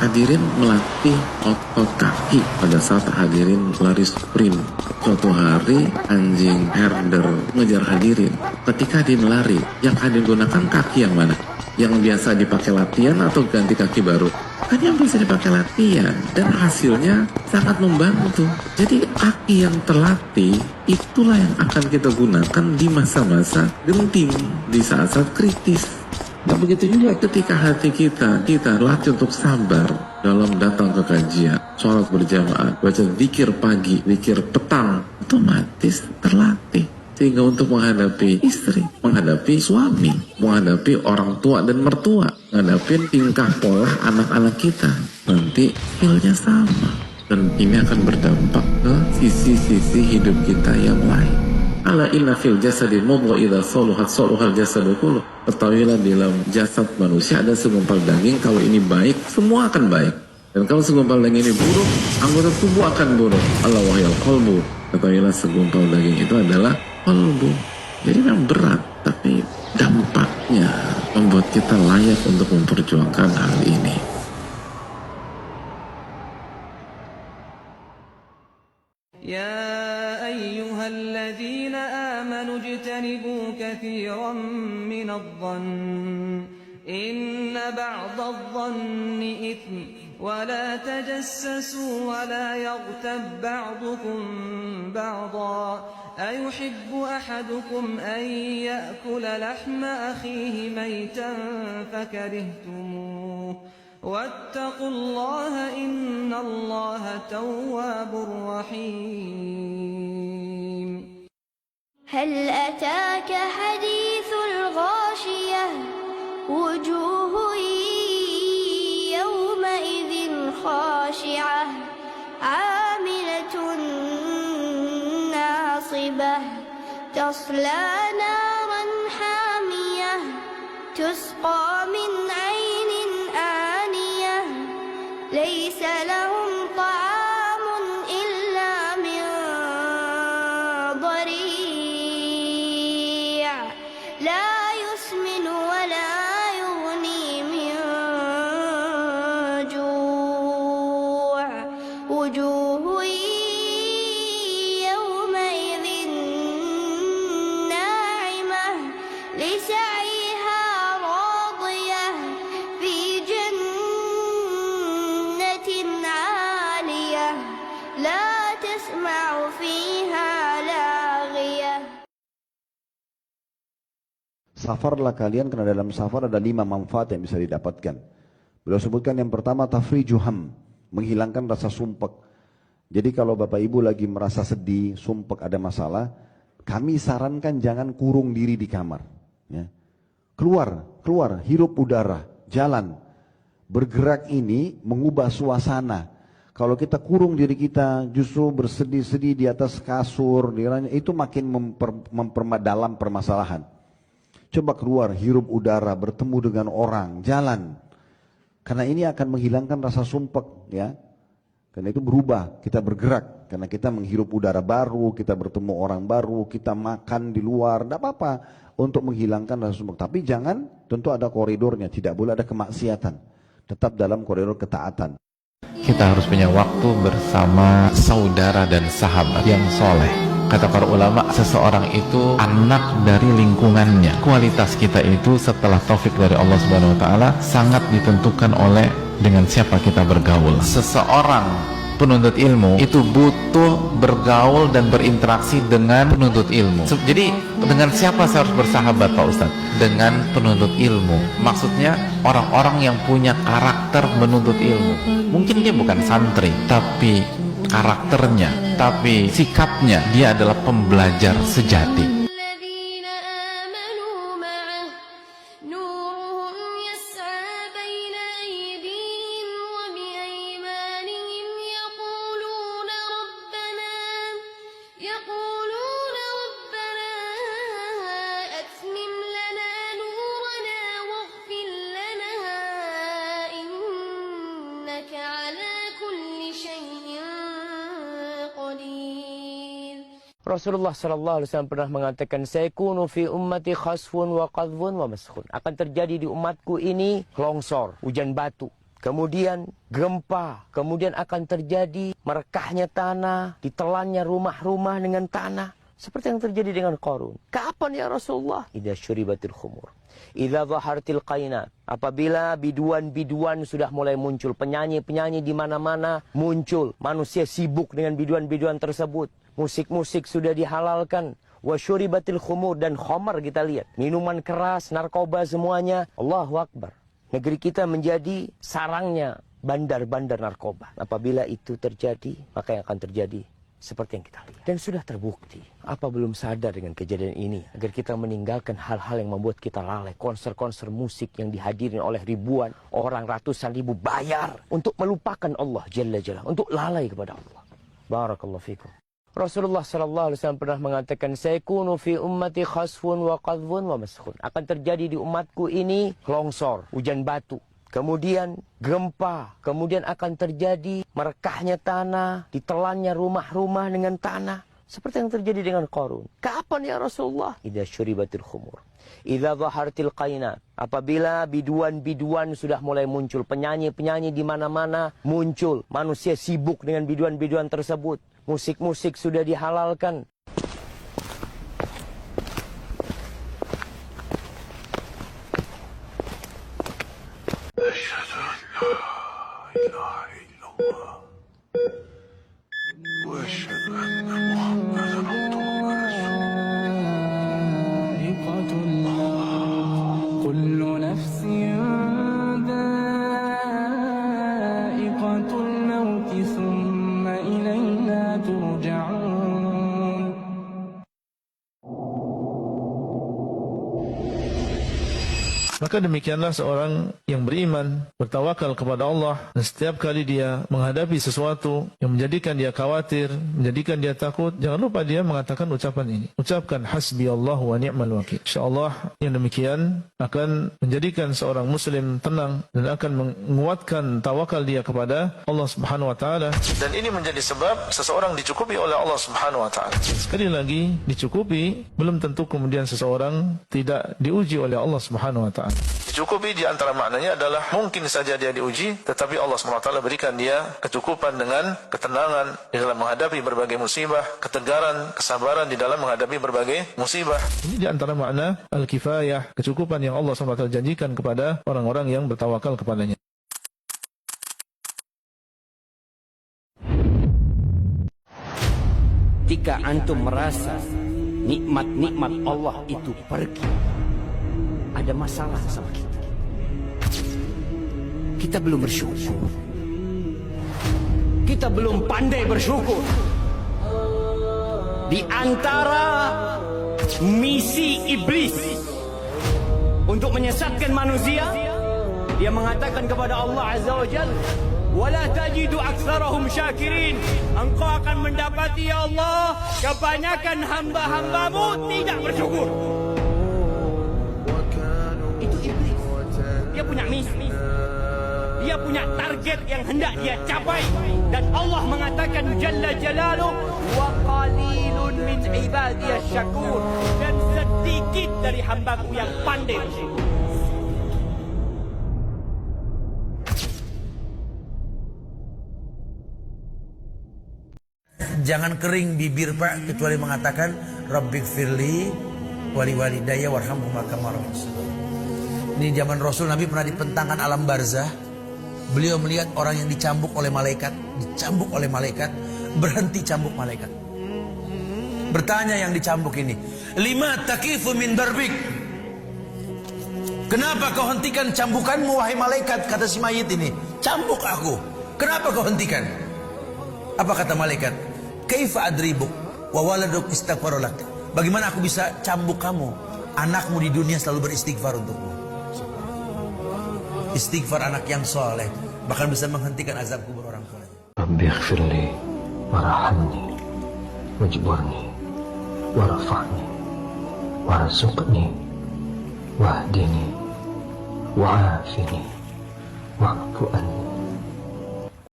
Hadirin melatih otot kaki pada saat hadirin lari sprint. Suatu hari anjing herder ngejar hadirin. Ketika hadirin lari, yang hadirin gunakan kaki yang mana? Yang biasa dipakai latihan atau ganti kaki baru? Kan yang bisa dipakai latihan, dan hasilnya sangat membantu. Jadi kaki yang terlatih itulah yang akan kita gunakan di masa-masa genting, di saat-saat kritis. Nah begitu juga ketika hati kita latih untuk sabar dalam datang ke kajian, sholat berjamaah, baca zikir pagi, zikir petang, otomatis terlatih. Sehingga untuk menghadapi istri, menghadapi suami, menghadapi orang tua dan mertua, menghadapi tingkah pola anak-anak kita, nanti skillnya sama. Dan ini akan berdampak ke sisi-sisi hidup kita yang lain. Ala inna fil jasadil mudghah idza saluhat saluhal jasadu kulluh. Ketahuilah dalam jasad manusia ada segumpal daging, kalau ini baik, semua akan baik. Dan kalau segumpal daging ini buruk, anggota tubuh akan buruk. Allah wahyal qalbu. Ketahuilah segumpal daging itu adalah qalbu. Jadi memang berat, tapi dampaknya membuat kita layak untuk memperjuangkan hal ini. يا أيها الذين آمنوا اجتنبوا كثيرا من الظن إن بعض الظن إثم ولا تجسسوا ولا يغتب بعضكم بعضا أيحب أحدكم أن يأكل لحم أخيه ميتا فكرهتموه واتقوا الله إن الله تواب رحيم. هل أتاك حديث الغاشية وجوه يومئذ خاشعة عاملة ناصبة تصلى نارا حامية تسقى من عين آنية ليس لهم طعام إلا من ضريع لا يسمن ولا يغني من جوع وجوه يومئذ ناعمة لسعيها راضية في جنة عالية لا تسمع فيها لاغية. Safarlah kalian, karena dalam safar ada 5 manfaat yang bisa didapatkan. Beliau sebutkan yang pertama tafrijuham, menghilangkan rasa sumpek. Jadi kalau Bapak Ibu lagi merasa sedih, sumpek, ada masalah, kami sarankan jangan kurung diri di kamar. Ya. Keluar, hirup udara, jalan. Bergerak ini mengubah suasana. Kalau kita kurung diri kita justru bersedih-sedih di atas kasur, itu makin memperdalam permasalahan. Coba keluar, hirup udara, bertemu dengan orang, jalan. Karena ini akan menghilangkan rasa sumpek, ya. Karena itu berubah, kita bergerak. Karena kita menghirup udara baru, kita bertemu orang baru, kita makan di luar, tidak apa-apa untuk menghilangkan rasa sumpek. Tapi jangan, tentu ada koridornya, tidak boleh ada kemaksiatan. Tetap dalam koridor ketaatan. Kita harus punya waktu bersama saudara dan sahabat yang soleh. Kata para ulama, seseorang itu anak dari lingkungannya. Kualitas kita itu setelah taufik dari Allah Subhanahu Wa Taala sangat ditentukan oleh dengan siapa kita bergaul. Seseorang penuntut ilmu itu butuh bergaul dan berinteraksi dengan penuntut ilmu. Jadi dengan siapa saya harus bersahabat Pak Ustadz? Dengan penuntut ilmu. Maksudnya orang-orang yang punya karakter menuntut ilmu. Mungkin dia bukan santri, tapi karakternya, tapi sikapnya, dia adalah pembelajar sejati. Rasulullah SAW pernah mengatakan, "Sayakunu fi ummati khasfun wa qadhfun wa maskhun." Akan terjadi di umatku ini longsor, hujan batu, kemudian gempa, kemudian akan terjadi merekahnya tanah, ditelannya rumah-rumah dengan tanah. Seperti yang terjadi dengan Qarun. Kapan ya Rasulullah? Idza syuribatil khumur, idza zahartil qainat. Apabila biduan-biduan sudah mulai muncul, penyanyi-penyanyi di mana-mana muncul, manusia sibuk dengan biduan-biduan tersebut. Musik-musik sudah dihalalkan. Wa syuribatil khumur, dan khamar kita lihat, minuman keras, narkoba semuanya. Allahu Akbar. Negeri kita menjadi sarangnya bandar-bandar narkoba. Apabila itu terjadi, maka yang akan terjadi seperti yang kita lihat. Dan sudah terbukti. Apa belum sadar dengan kejadian ini? Agar kita meninggalkan hal-hal yang membuat kita lalai. Konser-konser musik yang dihadirin oleh ribuan orang, ratusan ribu bayar untuk melupakan Allah Jalla Jalla, untuk lalai kepada Allah. Barakallahu fikum. Rasulullah SAW pernah mengatakan, "Sayakunu fi ummati khasfun wa qadhfun wa maskhun." Akan terjadi di umatku ini longsor, hujan batu, kemudian gempa, kemudian akan terjadi merekahnya tanah, ditelannya rumah-rumah dengan tanah. Seperti yang terjadi dengan Qarun. Kapan ya Rasulullah? Idza syuribatil khumur, idza zahartil qainat. Apabila biduan-biduan sudah mulai muncul, penyanyi-penyanyi di mana-mana muncul, manusia sibuk dengan biduan-biduan tersebut. Musik-musik sudah dihalalkan. Asyhadu an la ilaha illallah wa asyhadu anna Muhammadan abduhu wa rasuluh. Kullu nafsin dha'iqatul maut, thumma ilayna turja'un. Maka demikianlah seorang yang beriman, bertawakal kepada Allah, dan setiap kali dia menghadapi sesuatu yang menjadikan dia khawatir, menjadikan dia takut, jangan lupa dia mengatakan ucapan ini. Ucapkan hasbi Allah wa ni'mal wakil. InsyaAllah yang demikian akan menjadikan seorang muslim tenang dan akan menguatkan tawakal dia kepada Allah Subhanahu wa taala. Dan ini menjadi sebab seseorang dicukupi oleh Allah Subhanahu wa taala. Sekali lagi, dicukupi belum tentu kemudian seseorang tidak diuji oleh Allah Subhanahu wa taala. Dicukupi di antara maknanya adalah mungkin saja dia diuji, tetapi Allah SWT berikan dia kecukupan dengan ketenangan di dalam menghadapi berbagai musibah, ketegaran, kesabaran di dalam menghadapi berbagai musibah. Ini di antara makna al-kifayah, kecukupan yang Allah SWT janjikan kepada orang-orang yang bertawakal kepadanya. Jika antum merasa nikmat-nikmat Allah itu pergi, ada masalah sama kita. Kita belum bersyukur. Kita belum pandai bersyukur. Di antara misi iblis untuk menyesatkan manusia, dia mengatakan kepada Allah Azza wa Jalla, "Wala tajidu aktsarahum syakirin." Engkau akan mendapati ya Allah, kebanyakan hamba-hambamu tidak bersyukur. Dia punya misi, dia punya target yang hendak dia capai, dan Allah mengatakan Jalla Jalaluh, wa qalilun min ibadiyasy syakur, dan sedikit dari hambaku yang pandai bersyukur. Jangan kering bibir Pak, kecuali mengatakan Rabbighfirli wali walidayya warhamhuma kama rabbayani. Ini zaman Rasul, Nabi pernah dipentangkan alam barzah. Beliau melihat orang yang dicambuk oleh malaikat, berhenti cambuk malaikat. Bertanya yang dicambuk ini, "Lima takifu min darbik?" Kenapa kau hentikan cambukanmu wahai malaikat? Kata si mayit ini, "Cambuk aku. Kenapa kau hentikan?" Apa kata malaikat? "Kaifa adribuk wa waladuk istighfaru lak." Bagaimana aku bisa cambuk kamu? Anakmu di dunia selalu beristighfar untukmu. Istighfar anak yang soleh bahkan bisa menghentikan azab kubur orang tuanya. Rabbighfirli warhamni wajburni warfa'ni warzuqni wahdini wa'afini wa'fu anni